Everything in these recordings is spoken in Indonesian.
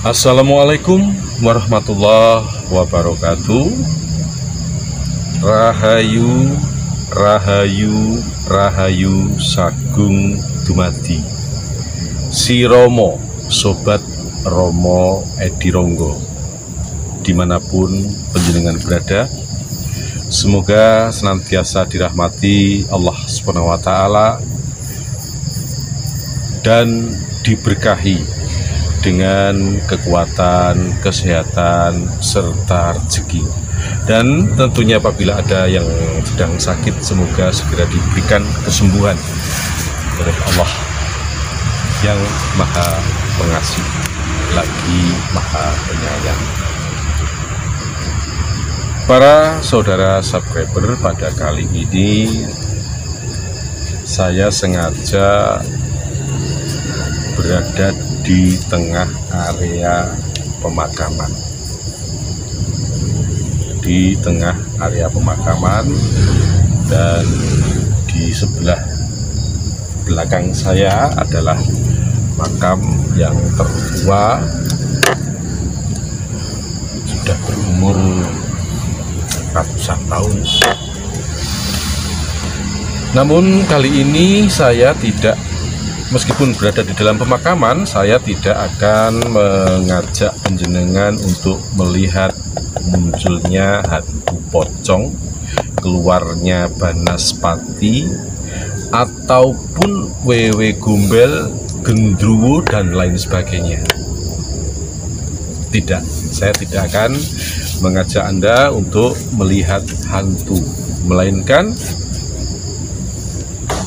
Assalamualaikum warahmatullahi wabarakatuh. Rahayu, rahayu, rahayu sagung dumadi si Romo, sobat Romo Edi Ronggo, dimanapun penjenengan berada. Semoga senantiasa dirahmati Allah SWT dan diberkahi dengan kekuatan, kesehatan, serta rezeki. Dan tentunya apabila ada yang sedang sakit, semoga segera diberikan kesembuhan oleh Allah yang Maha Pengasih lagi Maha Penyayang. Para saudara subscriber, pada kali ini saya sengaja berada di tengah area pemakaman. Di tengah area pemakaman, dan di sebelah belakang saya adalah makam yang tertua, sudah berumur ratusan tahun. Namun kali ini saya tidak, meskipun berada di dalam pemakaman, saya tidak akan mengajak penjenengan untuk melihat munculnya hantu pocong, keluarnya banaspati, ataupun wewe gombel, gendruwo, dan lain sebagainya. Tidak, saya tidak akan mengajak Anda untuk melihat hantu, melainkan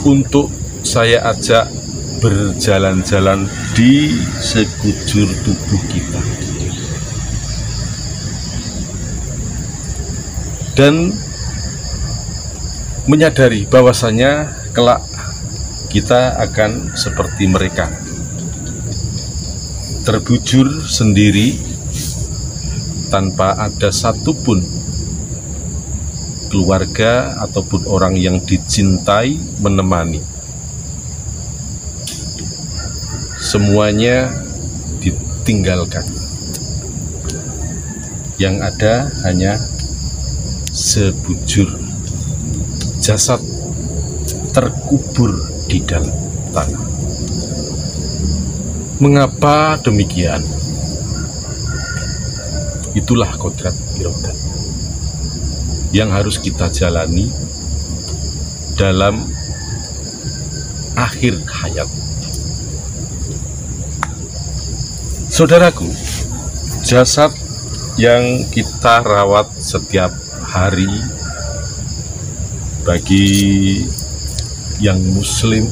untuk saya ajak berjalan-jalan di sekujur tubuh kita, dan menyadari bahwasanya kelak kita akan seperti mereka, terbujur sendiri tanpa ada satupun keluarga ataupun orang yang dicintai menemani. Semuanya ditinggalkan. Yang ada hanya sebujur jasad terkubur di dalam tanah. Mengapa demikian? Itulah kodrat irodat yang harus kita jalani dalam akhir hayat. Saudaraku, jasad yang kita rawat setiap hari, bagi yang muslim,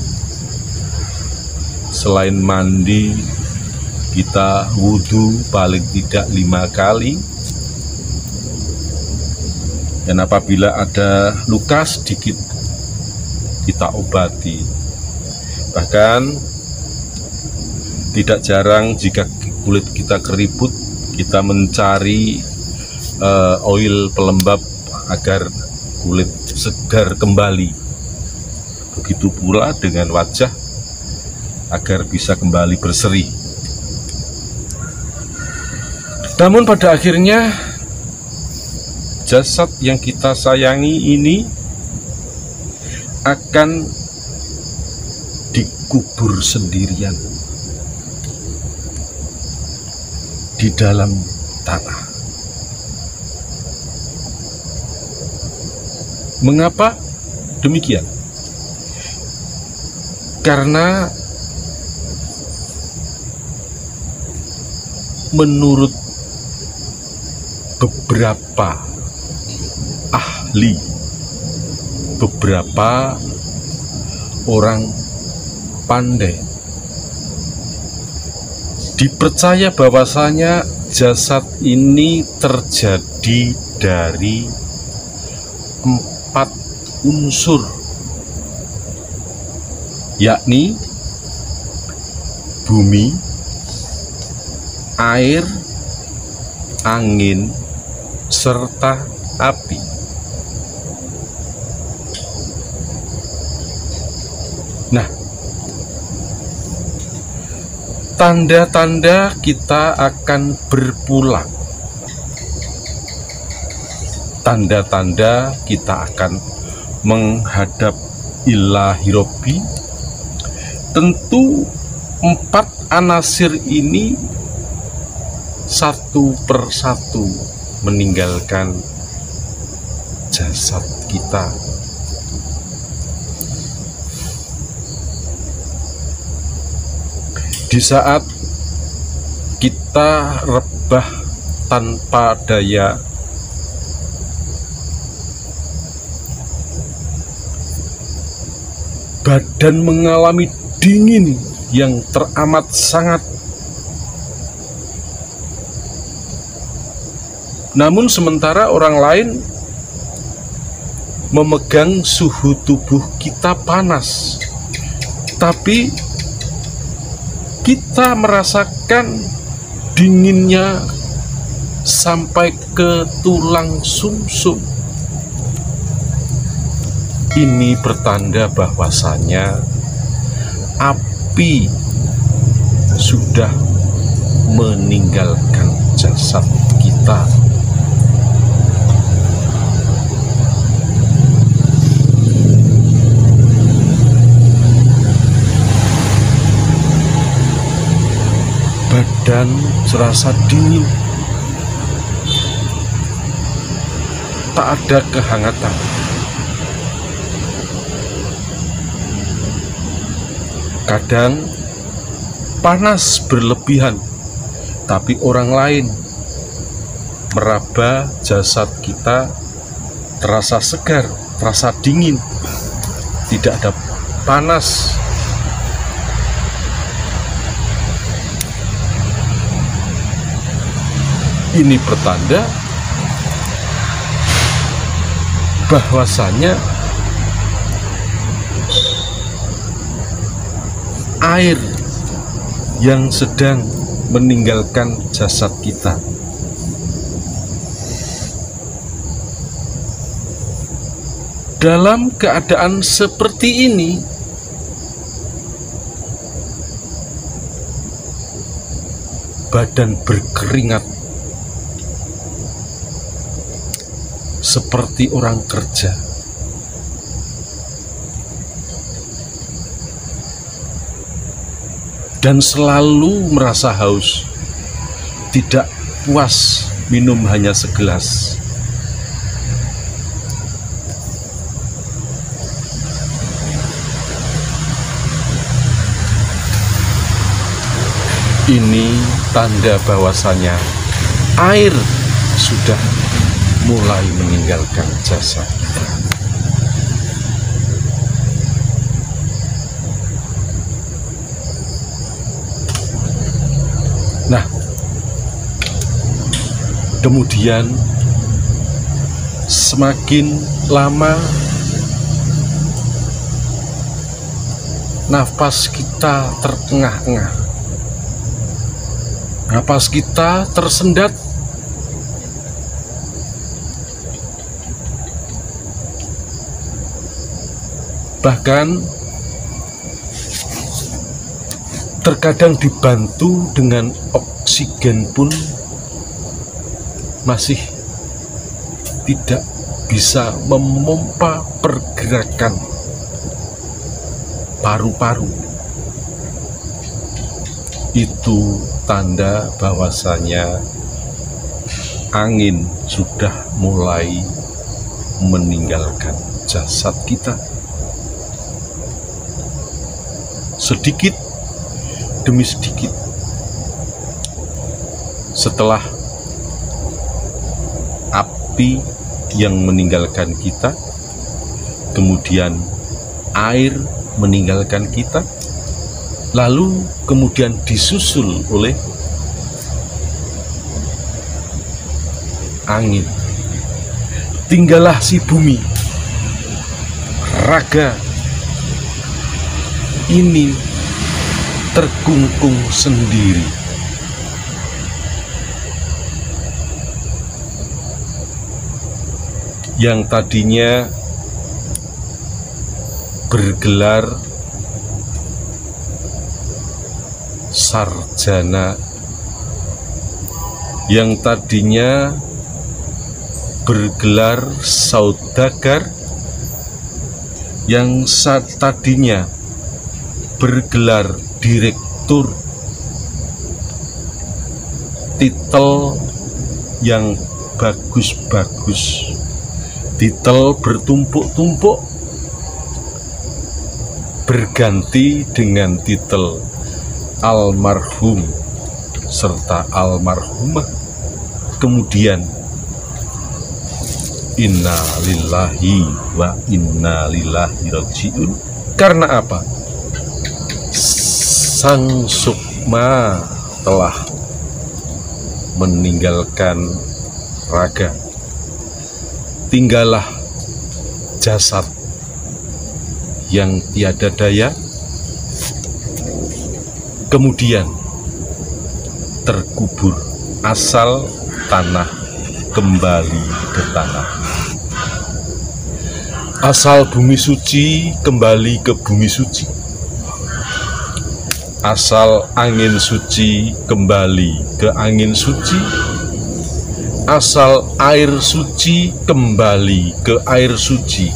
selain mandi, kita wudhu paling tidak 5 kali, dan apabila ada luka sedikit kita obati. Bahkan tidak jarang jika kulit kita keriput, kita mencari oil pelembab agar kulit segar kembali. Begitu pula dengan wajah, agar bisa kembali berseri. Namun pada akhirnya jasad yang kita sayangi ini akan dikubur sendirian di dalam tanah. Mengapa demikian? Karena menurut beberapa ahli, beberapa orang pandai, dipercaya bahwasanya jasad ini terjadi dari 4 unsur, yakni bumi, air, angin, serta api. Nah, tanda-tanda kita akan berpulang. Tanda-tanda kita akan menghadap Ilahi Robbi. Tentu 4 anasir ini satu persatu meninggalkan jasad kita. Di saat kita rebah tanpa daya, badan mengalami dingin yang teramat sangat, namun sementara orang lain memegang suhu tubuh kita panas, tapi kita merasakan dinginnya sampai ke tulang sumsum. Ini bertanda bahwasanya api sudah meninggalkan jasad kita. Badan serasa dingin, tak ada kehangatan. Kadang panas berlebihan, tapi orang lain meraba jasad kita terasa segar, terasa dingin, tidak ada panas. Ini pertanda bahwasanya air yang sedang meninggalkan jasad kita. Dalam keadaan seperti ini, badan berkeringat seperti orang kerja. Dan selalu merasa haus, tidak puas minum hanya segelas. Ini tanda bahwasanya air sudah mulai meninggalkan jasad kita. Nah, kemudian semakin lama nafas kita terengah-engah, nafas kita tersendat, bahkan terkadang dibantu dengan oksigen pun masih tidak bisa memompa pergerakan paru-paru. Itu tanda bahwasanya angin sudah mulai meninggalkan jasad kita. Sedikit demi sedikit, setelah api yang meninggalkan kita, kemudian air meninggalkan kita, lalu kemudian disusul oleh angin. Tinggallah si bumi, raga ini terkungkung sendiri. Yang tadinya bergelar sarjana yang tadinya bergelar saudagar, yang tadinya bergelar direktur, titel yang bagus-bagus, titel bertumpuk-tumpuk, berganti dengan titel almarhum serta almarhumah. Kemudian inna lillahi wa inna ilaihi raji'un. Karena apa? Sang sukma telah meninggalkan raga, tinggallah jasad yang tiada daya, kemudian terkubur, asal tanah kembali ke tanah, asal bumi suci kembali ke bumi suci, asal angin suci kembali ke angin suci, asal air suci kembali ke air suci,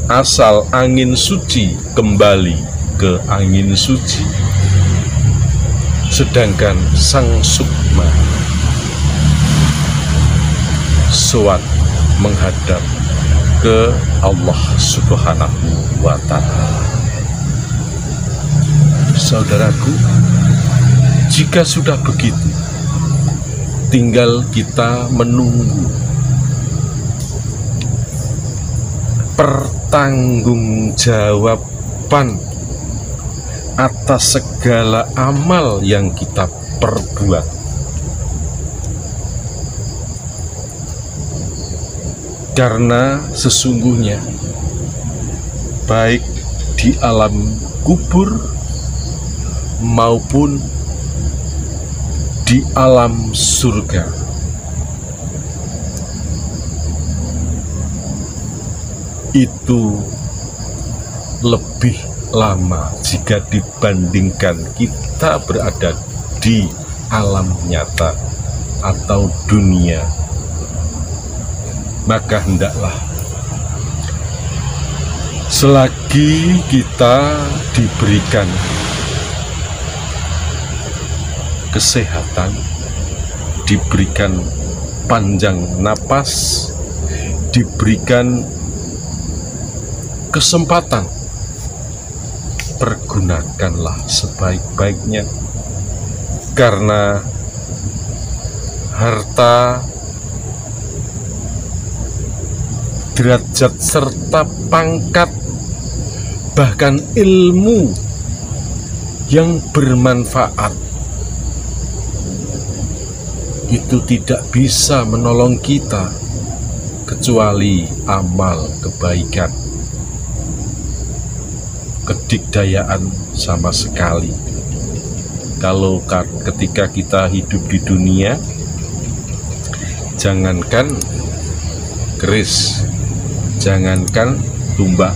asal angin suci kembali ke angin suci. Sedangkan sang sukma sowan menghadap ke Allah Subhanahu wa Ta'ala. Saudaraku, jika sudah begitu, tinggal kita menunggu pertanggungjawaban atas segala amal yang kita perbuat. Karena sesungguhnya baik di alam kubur maupun di alam surga, itu lebih lama jika dibandingkan kita berada di alam nyata atau dunia. Maka hendaklah selagi kita diberikan kesehatan, diberikan panjang napas, diberikan kesempatan, pergunakanlah sebaik-baiknya, karena harta, derajat serta pangkat, bahkan ilmu yang bermanfaat itu tidak bisa menolong kita kecuali amal kebaikan, kedikdayaan sama sekali. Kalau ketika kita hidup di dunia, jangankan keris, jangankan tumbak,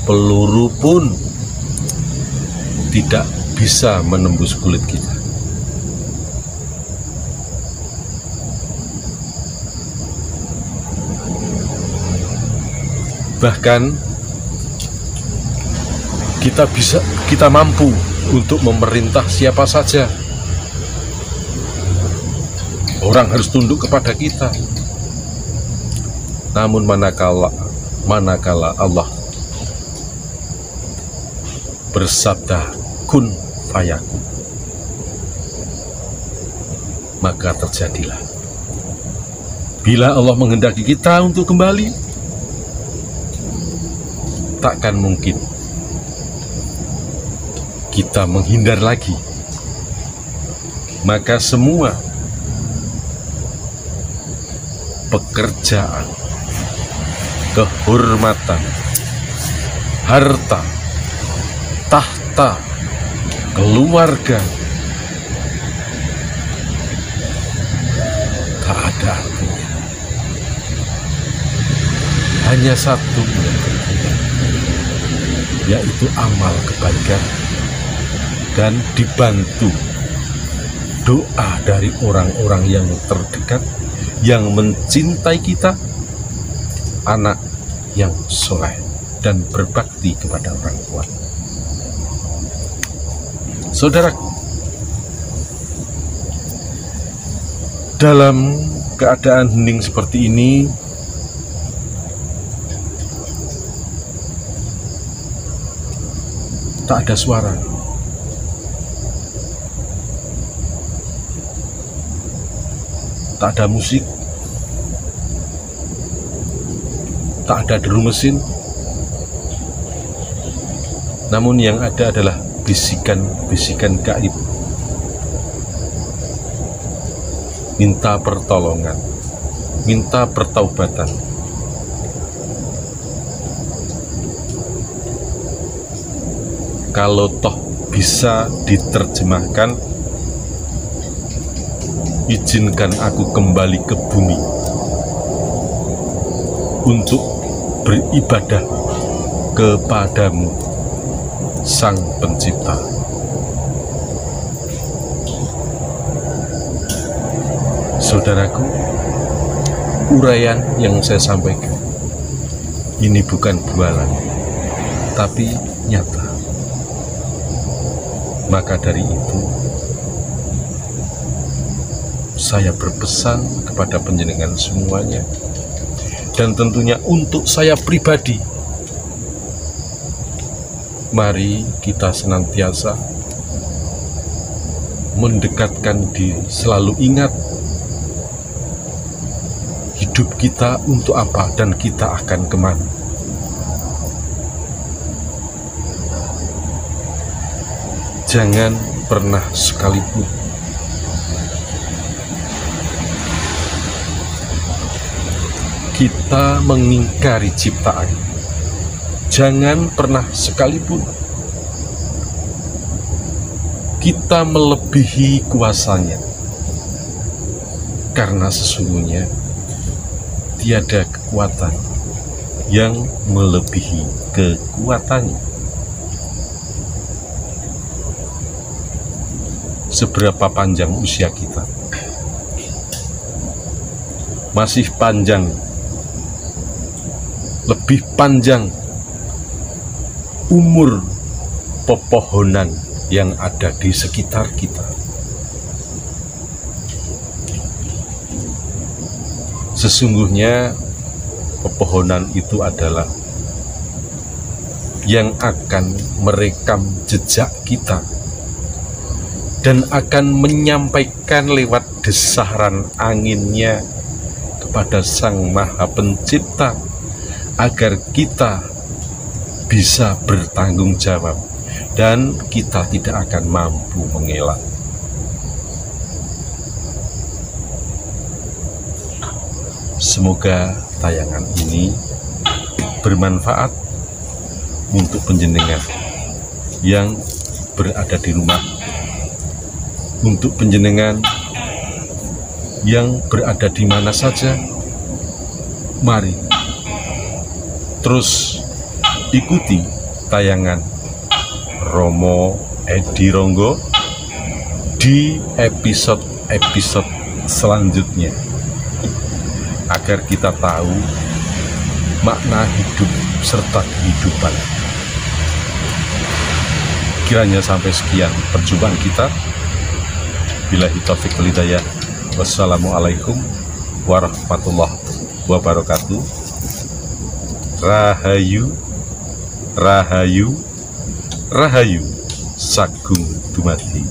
peluru pun tidak bisa menembus kulit kita. Bahkan kita mampu untuk memerintah siapa saja. Orang harus tunduk kepada kita. Namun manakala Allah bersabda kun fayakun, maka terjadilah. Bila Allah menghendaki kita untuk kembali, takkan mungkin kita menghindar lagi. Maka semua pekerjaan, kehormatan, harta, tahta, keluarga, tak ada artinya. Hanya satu yang berguna, yaitu amal kebaikan dan dibantu doa dari orang-orang yang terdekat, yang mencintai kita, anak yang soleh dan berbakti kepada orang tua. Saudaraku, dalam keadaan hening seperti ini, tak ada suara, tak ada musik, tak ada deru mesin, namun yang ada adalah bisikan-bisikan gaib, minta pertolongan, minta pertaubatan. Kalau toh bisa diterjemahkan, izinkan aku kembali ke bumi untuk beribadah kepadamu, Sang Pencipta. Saudaraku, uraian yang saya sampaikan ini bukan bualan, tapi nyata. Maka dari itu, saya berpesan kepada panjenengan semuanya, dan tentunya untuk saya pribadi, mari kita senantiasa mendekatkan diri, selalu ingat hidup kita untuk apa dan kita akan kemana. Jangan pernah sekalipun kita mengingkari ciptaan. Jangan pernah sekalipun kita melebihi kuasanya, karena sesungguhnya tiada kekuatan yang melebihi kekuatannya. Seberapa panjang usia kita? Masih panjang, lebih panjang umur pepohonan yang ada di sekitar kita. Sesungguhnya pepohonan itu adalah yang akan merekam jejak kita dan akan menyampaikan lewat desaran anginnya kepada Sang Maha Pencipta, agar kita bisa bertanggung jawab dan kita tidak akan mampu mengelak. Semoga tayangan ini bermanfaat untuk panjenengan yang berada di rumah, untuk panjenengan yang berada di mana saja. Mari terus ikuti tayangan Romo Edi Ronggo di episode-episode selanjutnya, agar kita tahu makna hidup serta kehidupan. Kiranya sampai sekian perjumpaan kita. Billahi taufiq wal hidayah. Wassalamualaikum warahmatullahi wabarakatuh. Rahayu, rahayu, rahayu, sagung dumadi.